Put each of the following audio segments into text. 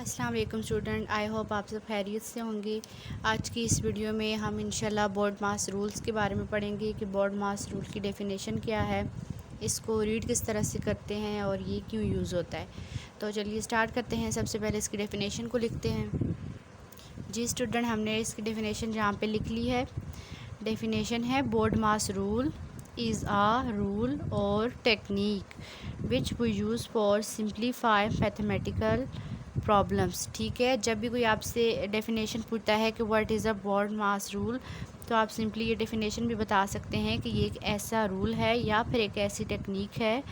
अस्सलाम वालेकुम student, I hope आप सब खैरियत से होंगे। आज की इस वीडियो में हम इंशाल्लाह बोर्ड मास रूल्स के बारे में पढ़ेंगे कि बोर्ड मास रूल की डेफिनेशन क्या है, इसको रीड किस तरह से करते हैं और ये क्यों यूज़ होता है। तो चलिए स्टार्ट करते हैं। सबसे पहले इसकी डेफिनेशन को लिखते हैं। जी स्टूडेंट, हमने इसकी डेफिनेशन यहाँ पे लिख ली है। डेफिनेशन है board mass rule is a rule or technique which we use for simplify mathematical problems. ठीक है, जब भी कोई आपसे डेफिनेशन पूछता है कि what is a board mass rule, तो आप सिंपली ये डेफिनेशन भी बता सकते हैं कि ये एक ऐसा रूल है या फिर एक ऐसी टेक्निक है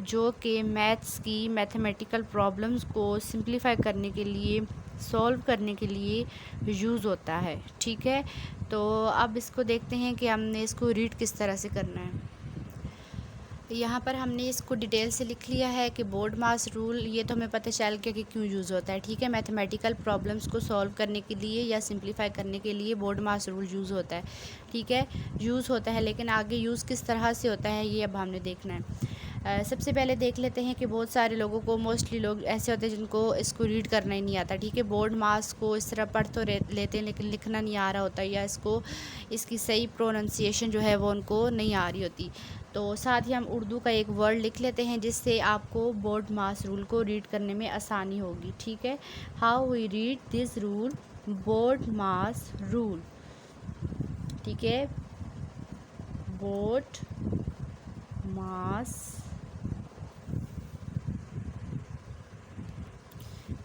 जो कि मैथ्स की मैथमेटिकल प्रॉब्लम्स को सिंप्लीफाई करने के लिए, सॉल्व करने के लिए यूज़ होता है। ठीक है, तो अब इसको देखते हैं कि हमने इसको रीड किस तरह से करना है। यहाँ पर हमने इसको डिटेल से लिख लिया है कि बोर्ड मास रूल, ये तो हमें पता चल गया कि क्यों यूज़ होता है। ठीक है, मैथमेटिकल प्रॉब्लम्स को सॉल्व करने के लिए या सिंप्लीफाई करने के लिए बोर्ड मास रूल यूज़ होता है। ठीक है, यूज़ होता है, लेकिन आगे यूज़ किस तरह से होता है ये अब हमने देखना है। सबसे पहले देख लेते हैं कि बहुत सारे लोगों को, मोस्टली लोग ऐसे होते हैं जिनको इसको रीड करना ही नहीं आता। ठीक है, बोर्ड मास को इस तरह पढ़ तो लेते हैं लेकिन लिखना नहीं आ रहा होता, या इसकी सही प्रोनाउंसिएशन जो है वो उनको नहीं आ रही होती। तो साथ ही हम उर्दू का एक वर्ड लिख लेते हैं जिससे आपको बोर्ड मास रूल को रीड करने में आसानी होगी। ठीक है, how we read this rule, BODMAS rule. ठीक है, बोर्ड मास,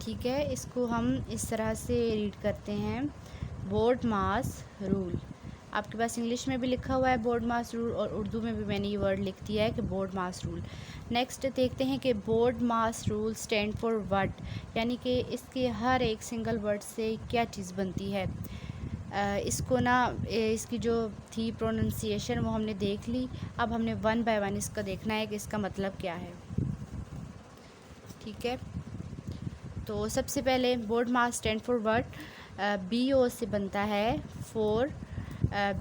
ठीक है, इसको हम इस तरह से रीड करते हैं, बोर्ड मास रूल। आपके पास इंग्लिश में भी लिखा हुआ है बोर्ड मास रूल और उर्दू में भी मैंने ये वर्ड लिख दिया है कि बोर्ड मास रूल। नेक्स्ट देखते हैं कि board mass rule stand for what, यानी कि इसके हर एक सिंगल वर्ड से क्या चीज़ बनती है। इसको ना, इसकी जो थी प्रोनाउंसिएशन वो हमने देख ली। अब हमने वन बाय वन इसका देखना है कि इसका मतलब क्या है। ठीक है, तो सबसे पहले board mass stand for what, BO से बनता है for,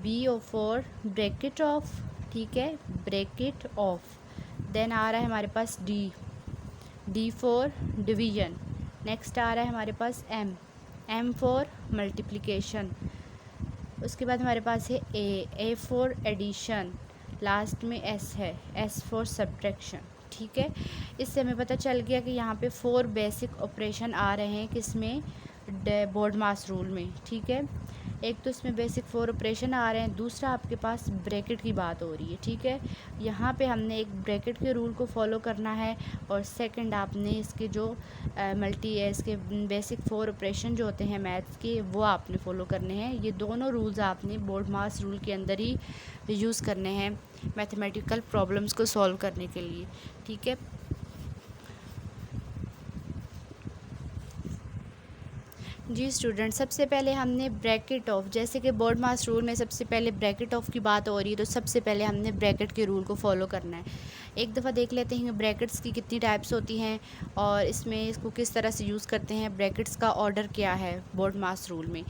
BO for bracket of. ठीक है, ब्रैकेट ऑफ। देन आ रहा है हमारे पास D फॉर डिवीजन। नेक्स्ट आ रहा है हमारे पास M फॉर मल्टीप्लिकेशन। उसके बाद हमारे पास है A फॉर एडिशन। लास्ट में S है, S फॉर सब्ट्रैक्शन। ठीक है, इससे हमें पता चल गया कि यहाँ पे 4 बेसिक ऑपरेशन आ रहे हैं किसमें, बोर्ड मास रूल में। ठीक है, एक तो इसमें बेसिक 4 ऑपरेशन आ रहे हैं, दूसरा आपके पास ब्रैकेट की बात हो रही है। ठीक है, यहाँ पे हमने एक ब्रैकेट के रूल को फॉलो करना है और सेकंड आपने इसके जो इसके बेसिक 4 ऑपरेशन जो होते हैं मैथ्स के, वो आपने फॉलो करने हैं। ये दोनों रूल्स आपने बोर्ड मास रूल के अंदर ही यूज़ करने हैं मैथमेटिकल प्रॉब्लम्स को सॉल्व करने के लिए। ठीक है, जी स्टूडेंट, सबसे पहले हमने ब्रैकेट ऑफ, जैसे कि बोर्ड मास रूल में सबसे पहले ब्रैकेट ऑफ की बात हो रही है, तो सबसे पहले हमने ब्रैकेट के रूल को फॉलो करना है। एक दफ़ा देख लेते हैं कि ब्रैकेट्स की कितनी टाइप्स होती हैं और इसमें इसको किस तरह से यूज़ करते हैं, ब्रैकेट्स का ऑर्डर क्या है बोर्ड मास रूल में।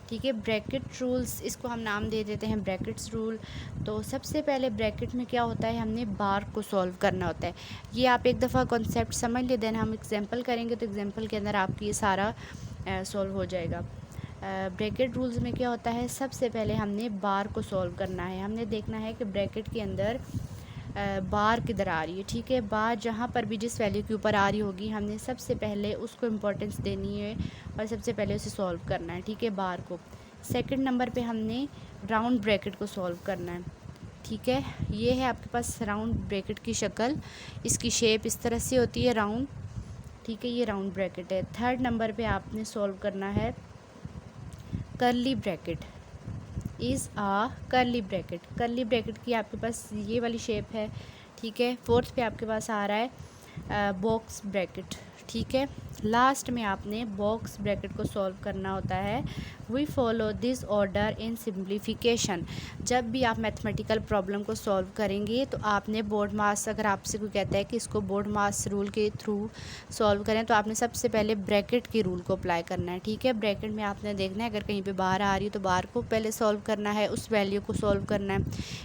ठीक है, ब्रैकेट रूल्स, इसको हम नाम दे देते हैं ब्रैकेट्स रूल। तो सबसे पहले ब्रैकेट में क्या होता है, हमने बार को सॉल्व करना होता है। ये आप एक दफ़ा कॉन्सेप्ट समझ ले, देन हम एग्जांपल करेंगे तो एग्जांपल के अंदर आपकी ये सारा सॉल्व हो जाएगा। ब्रैकेट रूल्स में क्या होता है, सबसे पहले हमने बार को सॉल्व करना है। हमने देखना है कि ब्रैकेट के अंदर बार किधर आ रही है। ठीक है, बार जहाँ पर भी जिस वैल्यू के ऊपर आ रही होगी, हमने सबसे पहले उसको इम्पोर्टेंस देनी है और सबसे पहले उसे सॉल्व करना है। ठीक है, बार को। सेकंड नंबर पे हमने राउंड ब्रैकेट को सॉल्व करना है। ठीक है, ये है आपके पास राउंड ब्रैकेट की शक्ल, इसकी शेप इस तरह से होती है, राउंड। ठीक है, ये राउंड ब्रैकेट है। थर्ड नंबर पे आपने सॉल्व करना है curly bracket, is a curly bracket. Curly bracket की आपके पास ये वाली शेप है। ठीक है, फोर्थ पे आपके पास आ रहा है बॉक्स ब्रैकेट। ठीक है, लास्ट में आपने बॉक्स ब्रैकेट को सॉल्व करना होता है। We follow this order in simplification. जब भी आप मैथमेटिकल प्रॉब्लम को सॉल्व करेंगे तो आपने बोर्ड मास, अगर आपसे कोई कहता है कि इसको बोर्ड मास रूल के थ्रू सॉल्व करें, तो आपने सबसे पहले ब्रैकेट के रूल को अप्लाई करना है। ठीक है, ब्रैकेट में आपने देखना है अगर कहीं पे बाहर आ रही है तो बाहर को पहले सॉल्व करना है, उस वैल्यू को सॉल्व करना है,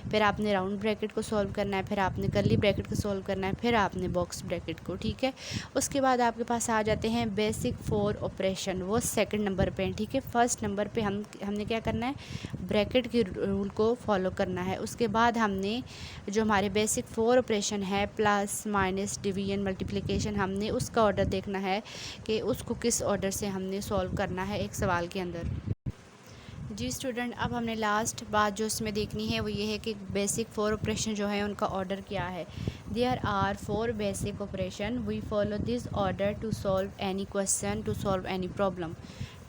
फिर आपने राउंड ब्रैकेट को सॉल्व करना है, फिर आपने कर्ली ब्रैकेट को सॉल्व करना है, फिर आपने बॉक्स ब्रैकेट को। ठीक है, उसके बाद आपके पास आ जाता लेते हैं बेसिक फोर ऑपरेशन, वो सेकंड नंबर पे हैं, ठीक है। फर्स्ट नंबर पे हमने क्या करना है, ब्रैकेट के रूल को फॉलो करना है। उसके बाद हमने जो हमारे बेसिक फोर ऑपरेशन है, प्लस माइनस डिवीजन मल्टीप्लिकेशन, हमने उसका ऑर्डर देखना है कि उसको किस ऑर्डर से हमने सॉल्व करना है एक सवाल के अंदर। जी स्टूडेंट, अब हमने लास्ट बात जो इसमें देखनी है वो ये है कि बेसिक फोर ऑपरेशन जो है उनका ऑर्डर क्या है। There are four basic operation, we follow this order to solve any question, to solve any problem,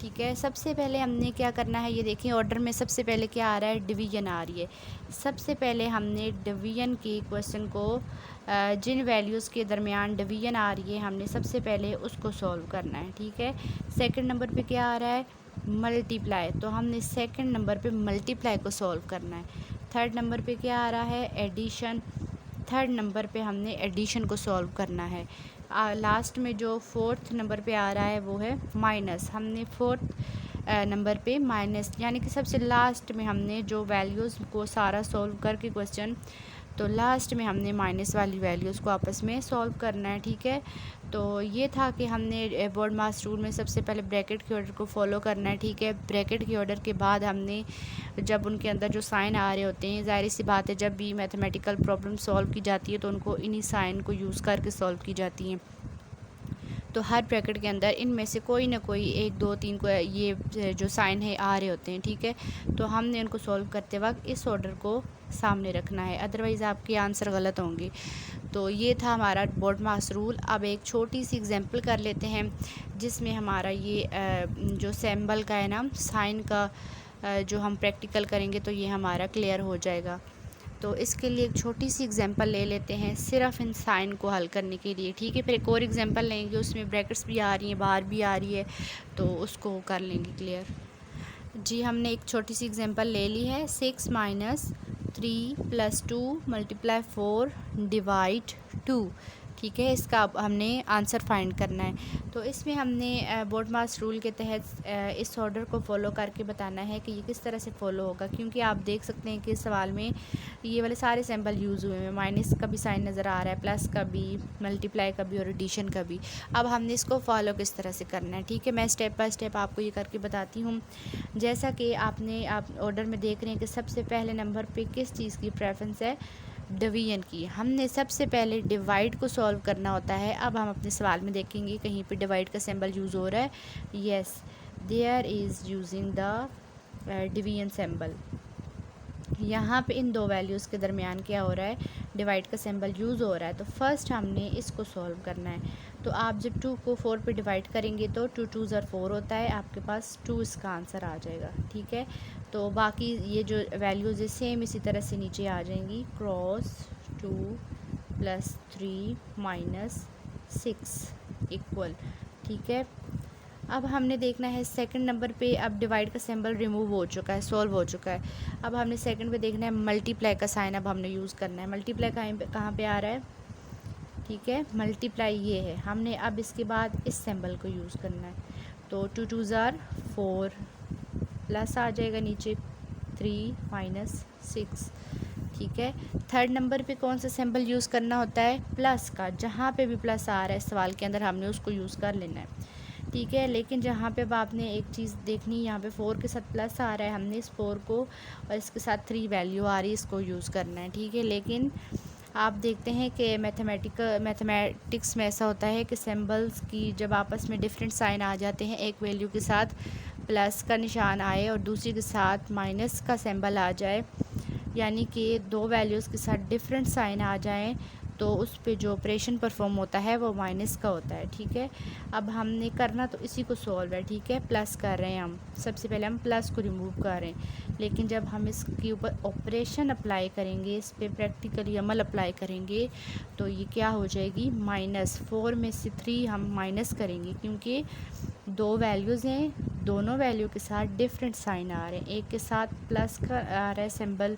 ठीक है। सबसे पहले हमने क्या करना है, ये देखिए ऑर्डर में सबसे पहले क्या आ रहा है, डिवीजन आ रही है। सबसे पहले हमने डिवीजन के क्वेश्चन को जिन वैल्यूज़ के दरमियान डिवीजन आ रही है हमने सबसे पहले उसको सॉल्व करना है, ठीक है। सेकंड नंबर पे क्या आ रहा है, मल्टीप्लाई, तो हमने सेकंड नंबर पे मल्टीप्लाई को सॉल्व करना है। थर्ड नंबर पे क्या आ रहा है, एडिशन, थर्ड नंबर पे हमने एडिशन को सॉल्व करना है। लास्ट में जो फोर्थ नंबर पे आ रहा है वो है माइनस, हमने फोर्थ नंबर पे माइनस, यानी कि सबसे लास्ट में हमने जो वैल्यूज़ को सारा सॉल्व करके क्वेश्चन, तो लास्ट में हमने माइनस वाली वैल्यूज़ को आपस में सॉल्व करना है, ठीक है। तो ये था कि हमने बोर्ड मास रूल में सबसे पहले ब्रैकेट के ऑर्डर को फॉलो करना है, ठीक है। ब्रैकेट के ऑर्डर के बाद हमने जब उनके अंदर जो साइन आ रहे होते हैं, ज़ाहिर सी बात है जब भी मैथमेटिकल प्रॉब्लम सॉल्व की जाती है तो उनको इन्हीं साइन को यूज़ करके सॉल्व की जाती हैं। तो हर ब्रैकेट के अंदर इनमें से कोई ना कोई एक दो तीन को ये जो साइन है आ रहे होते हैं, ठीक है। तो हमने उनको सॉल्व करते वक्त इस ऑर्डर को सामने रखना है, अदरवाइज़ आपके आंसर गलत होंगे। तो ये था हमारा बोर्ड मास रूल। अब एक छोटी सी एग्जांपल कर लेते हैं जिसमें हमारा ये जो सिंबल का है ना, साइन का जो हम प्रैक्टिकल करेंगे तो ये हमारा क्लियर हो जाएगा। तो इसके लिए एक छोटी सी एग्जांपल ले लेते हैं सिर्फ इन साइन को हल करने के लिए, ठीक है। फिर एक और एग्जांपल लेंगे, उसमें ब्रैकेट्स भी आ रही हैं, बाहर भी आ रही है, तो उसको कर लेंगे क्लियर। जी हमने एक छोटी सी एग्जांपल ले ली है, 6 माइनस 3 प्लस 2 मल्टीप्लाई 4 डिवाइड 2, ठीक है। इसका अब हमने आंसर फाइंड करना है। तो इसमें हमने बोर्ड मास रूल के तहत इस ऑर्डर को फॉलो करके बताना है कि ये किस तरह से फॉलो होगा, क्योंकि आप देख सकते हैं कि इस सवाल में ये वाले सारे सिंबल यूज़ हुए हैं, माइनस का भी साइन नज़र आ रहा है, प्लस का भी, मल्टीप्लाई का भी और एडिशन का भी। अब हमने इसको फॉलो किस तरह से करना है, ठीक है। मैं स्टेप बाय स्टेप आपको ये करके बताती हूँ। जैसा कि आप ऑर्डर में देख रहे हैं कि सबसे पहले नंबर पे किस चीज़ की प्रेफरेंस है, डिवीजन की। हमने सबसे पहले डिवाइड को सॉल्व करना होता है। अब हम अपने सवाल में देखेंगे कहीं पे डिवाइड का सिंबल यूज़ हो रहा है, yes there is using the division symbol. यहाँ पे इन दो वैल्यूज़ के दरमियान क्या हो रहा है, डिवाइड का सिंबल यूज़ हो रहा है। तो फर्स्ट हमने इसको सॉल्व करना है। तो आप जब 2 को 4 पे डिवाइड करेंगे तो 2 2 ज़र 4 होता है, आपके पास 2 इसका आंसर आ जाएगा, ठीक है। तो बाकी ये जो वैल्यूज़ है सेम इसी तरह से नीचे आ जाएंगी, क्रॉस 2 प्लस 3 माइनस 6 इक्वल, ठीक है। अब हमने देखना है सेकंड नंबर पे, अब डिवाइड का सिंबल रिमूव हो चुका है, सॉल्व हो चुका है। अब हमने सेकंड पे देखना है मल्टीप्लाई का साइन, अब हमने यूज़ करना है। मल्टीप्लाई कहाँ पे आ रहा है, ठीक है, मल्टीप्लाई ये है। हमने अब इसके बाद इस सिंबल को यूज़ करना है। तो 2 2 ज़ार 4 प्लस आ जाएगा नीचे 3 माइनस 6, ठीक है। थर्ड नंबर पे कौन सा सिंबल यूज़ करना होता है, प्लस का। जहाँ पे भी प्लस आ रहा है सवाल के अंदर हमने उसको यूज़ कर लेना है, ठीक है। लेकिन जहाँ पे अब आपने एक चीज़ देखनी, यहाँ पे 4 के साथ प्लस आ रहा है, हमने इस 4 को और इसके साथ 3 वैल्यू आ रही है, इसको यूज़ करना है, ठीक है। लेकिन आप देखते हैं कि मैथमेटिक्स में ऐसा होता है कि सिंबल्स की जब आपस में डिफरेंट साइन आ जाते हैं, एक वैल्यू के साथ प्लस का निशान आए और दूसरी के साथ माइनस का सिंबल आ जाए, यानी कि दो वैल्यूज़ के साथ डिफरेंट साइन आ जाएं, तो उस पे जो ऑपरेशन परफॉर्म होता है वो माइनस का होता है, ठीक है। अब हमने करना तो इसी को सॉल्व है, ठीक है। प्लस कर रहे हैं हम, सबसे पहले हम प्लस को रिमूव कर रहे हैं, लेकिन जब हम इसके ऊपर ऑपरेशन अप्लाई करेंगे, इस पर प्रैक्टिकली अमल अप्लाई करेंगे, तो ये क्या हो जाएगी, माइनस 4 में से 3 हम माइनस करेंगे, क्योंकि दो वैल्यूज़ हैं, दोनों वैल्यू के साथ डिफरेंट साइन आ रहे हैं। एक के साथ प्लस का आ रहा है सिंबल,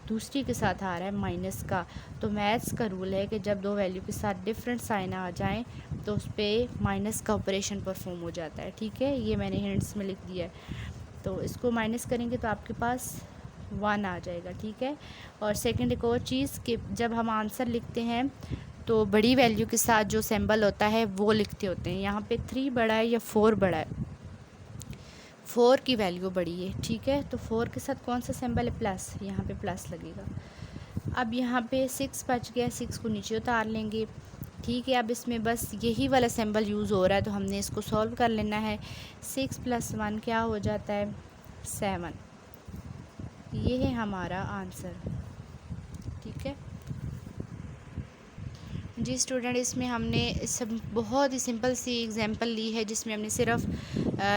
दूसरी के साथ आ रहा है माइनस का। तो मैथ्स का रूल है कि जब दो वैल्यू के साथ डिफरेंट साइन आ जाएं तो उस पर माइनस का ऑपरेशन परफॉर्म हो जाता है, ठीक है। ये मैंने हिंट्स में लिख दिया है। तो इसको माइनस करेंगे तो आपके पास 1 आ जाएगा, ठीक है। और सेकंड एक और चीज़ कि जब हम आंसर लिखते हैं तो बड़ी वैल्यू के साथ जो सिंबल होता है वो लिखते होते हैं। यहाँ पे 3 बड़ा है या 4 बड़ा है, 4 की वैल्यू बड़ी है, ठीक है। तो 4 के साथ कौन सा सिंबल है, प्लस, यहाँ पे प्लस लगेगा। अब यहाँ पे 6 बच गया, 6 को नीचे उतार लेंगे, ठीक है। अब इसमें बस यही वाला सिंबल यूज़ हो रहा है तो हमने इसको सॉल्व कर लेना है। 6 + 1 क्या हो जाता है, 7। ये है हमारा आंसर, ठीक है जी स्टूडेंट। इसमें हमने सब बहुत ही सिंपल सी एग्जांपल ली है जिसमें हमने सिर्फ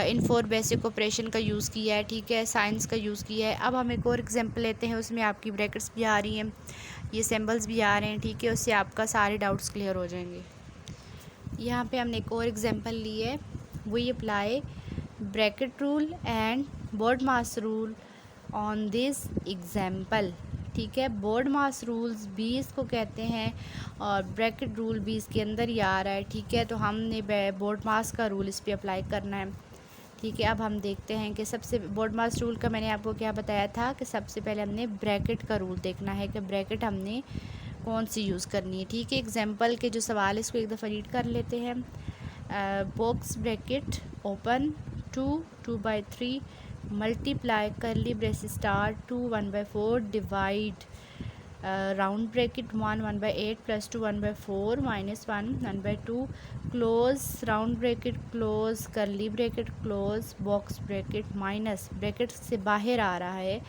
इन 4 बेसिक ऑपरेशन का यूज़ किया है, ठीक है, साइंस का यूज़ किया है। अब हम एक और एग्जांपल लेते हैं, उसमें आपकी ब्रैकेट्स भी आ रही हैं, ये सिंबल्स भी आ रहे हैं, ठीक है। उससे आपका सारे डाउट्स क्लियर हो जाएंगे। यहाँ पे हमने एक और एग्जांपल ली है, we apply bracket rule and BODMAS rule on this example, ठीक है। बोर्ड मास रूल्स 20 को कहते हैं और ब्रैकेट रूल 20 के अंदर ही आ रहा है, ठीक है। तो हमने बोर्ड मास का रूल इस पर अप्लाई करना है, ठीक है। अब हम देखते हैं कि सबसे बोर्ड मास रूल का मैंने आपको क्या बताया था कि सबसे पहले हमने ब्रैकेट का रूल देखना है कि ब्रैकेट हमने कौन सी यूज़ करनी है, ठीक है। एग्जाम्पल के जो सवाल है इसको एक दफ़ा रीड कर लेते हैं। बॉक्स ब्रैकेट ओपन 2/3 मल्टीप्लाई करली brace star 2 1/4 divide round bracket 1/8 + 2 1/4 -1 1/2 close round bracket close करली bracket close box bracket minus bracket से बाहर आ रहा है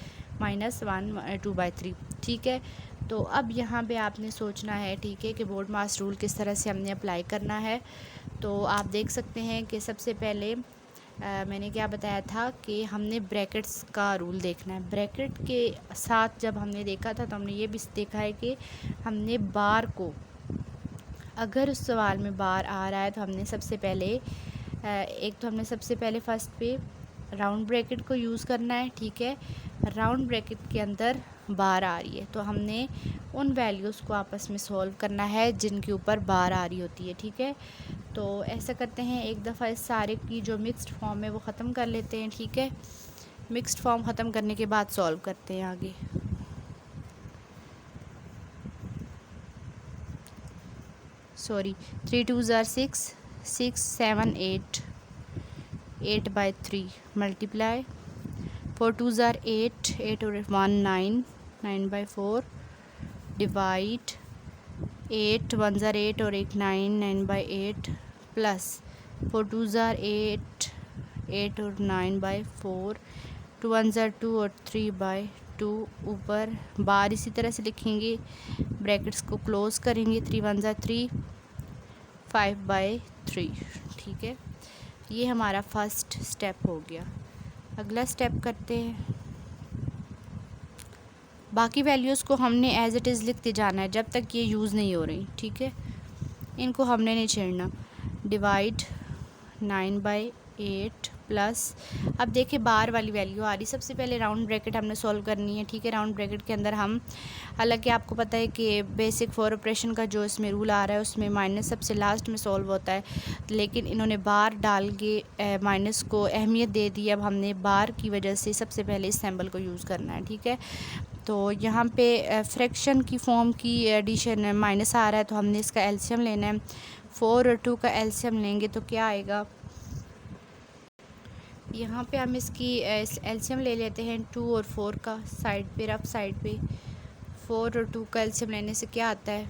-1 2/3, ठीक है। तो अब यहाँ पे आपने सोचना है, ठीक है, कि बोर्ड मास रूल किस तरह से हमने अप्लाई करना है। तो आप देख सकते हैं कि सबसे पहले मैंने क्या बताया था कि हमने ब्रैकेट्स का रूल देखना है। ब्रैकेट के साथ जब हमने देखा था तो हमने ये भी देखा है कि हमने बार को, अगर उस सवाल में बार आ रहा है तो हमने सबसे पहले सबसे पहले फर्स्ट पे राउंड ब्रैकेट को यूज़ करना है, ठीक है। राउंड ब्रैकेट के अंदर बार आ रही है तो हमने उन वैल्यूज़ को आपस में सॉल्व करना है जिनके ऊपर बार आ रही होती है, ठीक है। तो ऐसा करते हैं, एक दफ़ा इस सारे की जो मिक्स्ड फॉर्म है वो ख़त्म कर लेते हैं, ठीक है। मिक्स्ड फॉर्म ख़त्म करने के बाद सॉल्व करते हैं आगे। Sorry, 3 2s are 6 6 7 8 8/3 multiply 4 2s are 8 8 और 1 9 9/4 डिवाइड 8 1s are 8 और 1 9 9/8 प्लस 4 2s are 8 8 और 9/4 2 1s are 2 और 3/2 ऊपर बार इसी तरह से लिखेंगे, ब्रैकेट्स को क्लोज करेंगे, 3 1s are 3 5/3, ठीक है। ये हमारा फर्स्ट स्टेप हो गया। अगला स्टेप करते हैं। बाकी वैल्यूज़ को हमने एज़ इट इज़ लिखते जाना है जब तक ये यूज़ नहीं हो रही, ठीक है। इनको हमने नहीं छेड़ना। डिवाइड 9/8 प्लस, अब देखिए बार वाली वैल्यू आ रही। सबसे पहले राउंड ब्रैकेट हमने सॉल्व करनी है, ठीक है। राउंड ब्रैकेट के अंदर हम, हालांकि आपको पता है कि बेसिक 4 ऑपरेशन का जो इसमें रूल आ रहा है उसमें माइनस सबसे लास्ट में सॉल्व होता है, लेकिन इन्होंने बार डाल के माइनस को अहमियत दे दी। अब हमने बार की वजह से सबसे पहले इस सिंबल को यूज़ करना है, ठीक है। तो यहाँ पे फ्रैक्शन की फॉर्म की एडिशन माइनस आ रहा है तो हमने इसका एलसीएम लेना है। 4 और 2 का एलसीएम लेंगे तो क्या आएगा, यहाँ पे हम इसकी एलसीएम ले लेते हैं 2 और 4 का, साइड पे रफ साइड पे 4 और 2 का एलसीएम लेने से क्या आता है,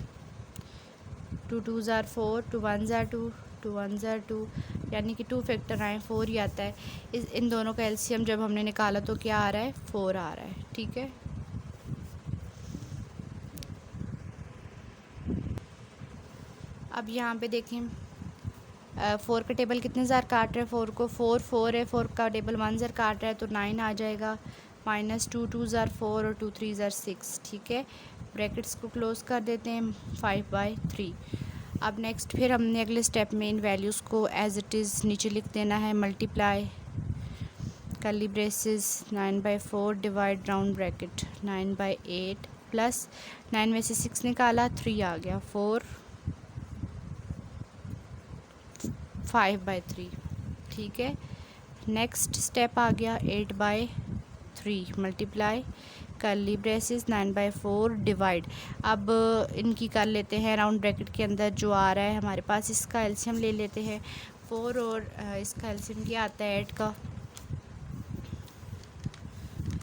2 2s are 4 2 1s are 2 2 1s are 2, यानी कि 2 फैक्टर आए 4 ही आता है। इन दोनों का एलसीएम जब हमने निकाला तो क्या आ रहा है, 4 आ रहा है, ठीक है। अब यहाँ पे देखें 4 का टेबल कितने ज़ार काट रहा है, 4 को 4 4 है, 4 का टेबल 1 ज़ार काट रहा है तो 9 आ जाएगा। -2 2s are 4 और 2 3s are 6, ठीक है। ब्रैकेट्स को क्लोज कर देते हैं 5/3। अब नेक्स्ट फिर हमने अगले स्टेप में इन वैल्यूज़ को एज इट इज़ नीचे लिख देना है। Multiply curly braces 9/4 divide round bracket 9/8 plus 9 में से 6 निकाला 3 आ गया 4 5/3, ठीक है। नेक्स्ट स्टेप आ गया 8/3 मल्टीप्लाई कर्ली ब्रेसेस 9/4 डिवाइड। अब इनकी कर लेते हैं राउंड ब्रैकेट के अंदर जो आ रहा है हमारे पास, इसका एलसीएम ले लेते हैं 4 और इसका एलसीएम क्या आता है 8 का।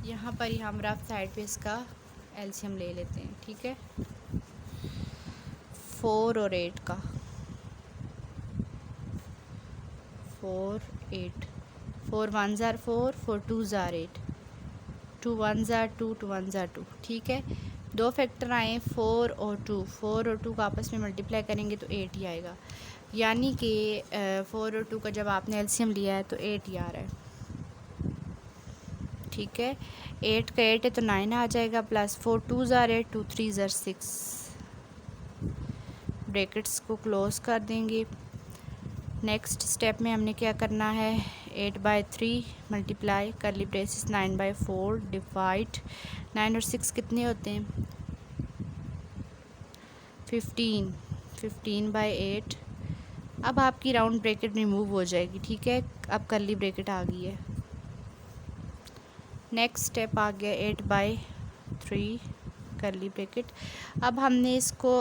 यहाँ पर ही हम रफ साइड पे इसका एलसीएम ले लेते हैं, ठीक है। 4 और 8 का, 4 8, 4 1 ज़ार 4, 4 2 ज़ार 8, 2 1 ज़ार 2, 2 1 ज़ार 2, ठीक है। दो फैक्टर आए 4 और 2, 4 और 2 का आपस में मल्टीप्लाई करेंगे तो 8 ही आएगा, यानी कि 4 और 2 का जब आपने एलसीएम लिया है तो 8 ही आ रहा है, ठीक है। 8 का 8 है तो 9 आ जाएगा, प्लस 4 2 ज़ार 8, 2 3 ज़ार 6, ब्रैकेट्स को क्लोज कर देंगे। नेक्स्ट स्टेप में हमने क्या करना है, 8/3 मल्टीप्लाई कर्ली ब्रेसेस 9/4 डिवाइड, 9 और 6 कितने होते हैं 15, 15/8। अब आपकी राउंड ब्रैकेट रिमूव हो जाएगी, ठीक है। अब कर्ली ब्रैकेट आ गई है। नेक्स्ट स्टेप आ गया 8/3 कर्ली ब्रैकेट। अब हमने इसको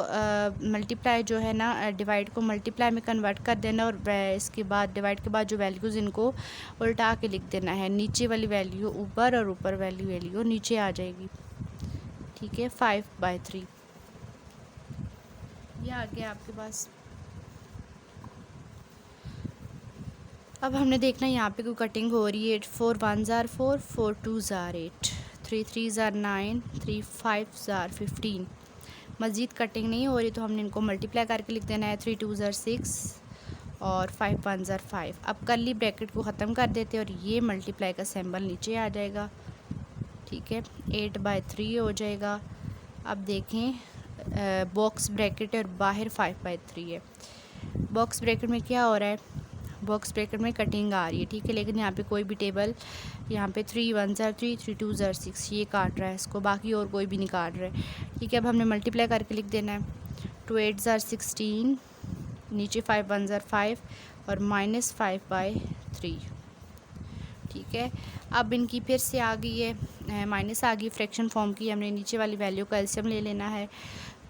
मल्टीप्लाई जो है ना, डिवाइड को मल्टीप्लाई में कन्वर्ट कर देना और इसके बाद डिवाइड के बाद जो वैल्यूज़ इनको उल्टा के लिख देना है, नीचे वाली वैल्यू ऊपर और ऊपर वाली वैल्यू नीचे आ जाएगी, ठीक है। 5/3 ये आ गया आपके पास। अब हमने देखना है यहाँ पे कोई कटिंग हो रही है, 4 1 ज़ार 4, 4 2 ज़ार 8, 3 3 ज़ार 9, 3 5 ज़ार 15। मज़ीद कटिंग नहीं हो रही तो हमने इनको मल्टीप्लाई करके लिख देना है, 3 2 ज़ार 6 और 5 1 ज़ार 5। अब कर्ली ब्रैकेट को ख़त्म कर देते हैं और ये मल्टीप्लाई का सिंबल नीचे आ जाएगा, ठीक है। 8/3 हो जाएगा। अब देखें बॉक्स ब्रैकेट और बाहर 5/3 है। बॉक्स ब्रैकेट में क्या हो रहा है, बॉक्स ब्रैकेट में कटिंग आ रही है, ठीक है, लेकिन यहाँ पे कोई भी टेबल, यहाँ पे 3 1 ज़ार 3, 3 2 ज़ार 6 ये काट रहा है इसको, बाकी और कोई भी नहीं काट रहा है, ठीक है। अब हमने मल्टीप्लाई करके लिख देना है, 2 8 ज़ार 16, नीचे 5 1 ज़ार 5 और -5/3, ठीक है। अब इनकी फिर से आ गई है माइनस आ गई, फ्रैक्शन फॉर्म की, हमने नीचे वाली वैल्यू का एलसीएम ले लेना है,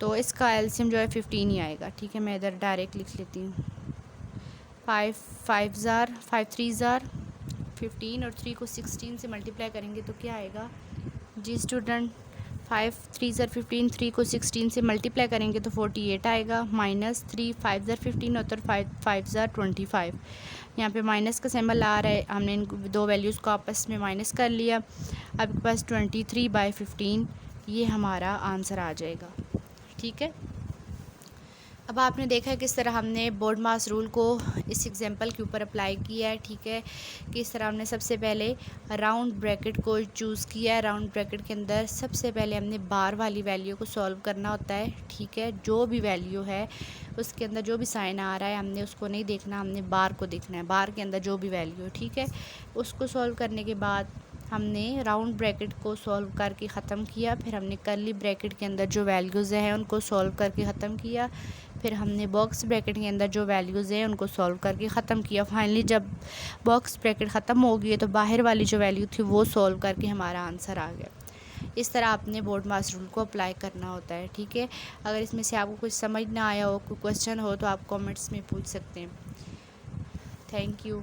तो इसका एलसीएम जो है 15 ही आएगा, ठीक है। मैं इधर डायरेक्ट लिख लेती हूँ, 5 5 ज़ार 5 3 ज़ार 15 और 3 को 16 से मल्टीप्लाई करेंगे तो क्या आएगा जी स्टूडेंट, 5 3 ज़ार 15, 3 को 16 से मल्टीप्लाई करेंगे तो 48 आएगा, माइनस 3 5 ज़ार 15 होता है 5 ज़ार 25। यहाँ पे माइनस का सिंबल आ रहा है, हमने इन दो वैल्यूज़ को आपस में माइनस कर लिया। अब आपके पास 23/15 ये हमारा आंसर आ जाएगा, ठीक है। अब आपने देखा है किस तरह हमने बोर्ड मास रूल को इस एग्जांपल के ऊपर अप्लाई किया है, ठीक है। किस तरह हमने सबसे पहले राउंड ब्रैकेट को चूज़ किया है, राउंड ब्रैकेट के अंदर सबसे पहले हमने बार वाली वैल्यू को सॉल्व करना होता है, ठीक है। जो भी वैल्यू है उसके अंदर जो भी साइन आ रहा है हमने उसको नहीं देखना, हमने बार को देखना है, बार के अंदर जो भी वैल्यू है, ठीक है। उसको सॉल्व करने के बाद हमने राउंड ब्रैकेट को सॉल्व करके ख़त्म किया, फिर हमने कर्ली ब्रैकेट के अंदर जो वैल्यूज़ हैं उनको सॉल्व करके ख़त्म किया, फिर हमने बॉक्स ब्रैकेट के अंदर जो वैल्यूज़ हैं उनको सॉल्व करके ख़त्म किया। फाइनली जब बॉक्स ब्रैकेट ख़त्म हो गई तो बाहर वाली जो वैल्यू थी वो सॉल्व करके हमारा आंसर आ गया। इस तरह आपने बोर्ड मास रूल को अप्लाई करना होता है, ठीक है। अगर इसमें से आपको कुछ समझ ना आया हो, कोई क्वेश्चन हो तो आप कमेंट्स में पूछ सकते हैं। Thank you.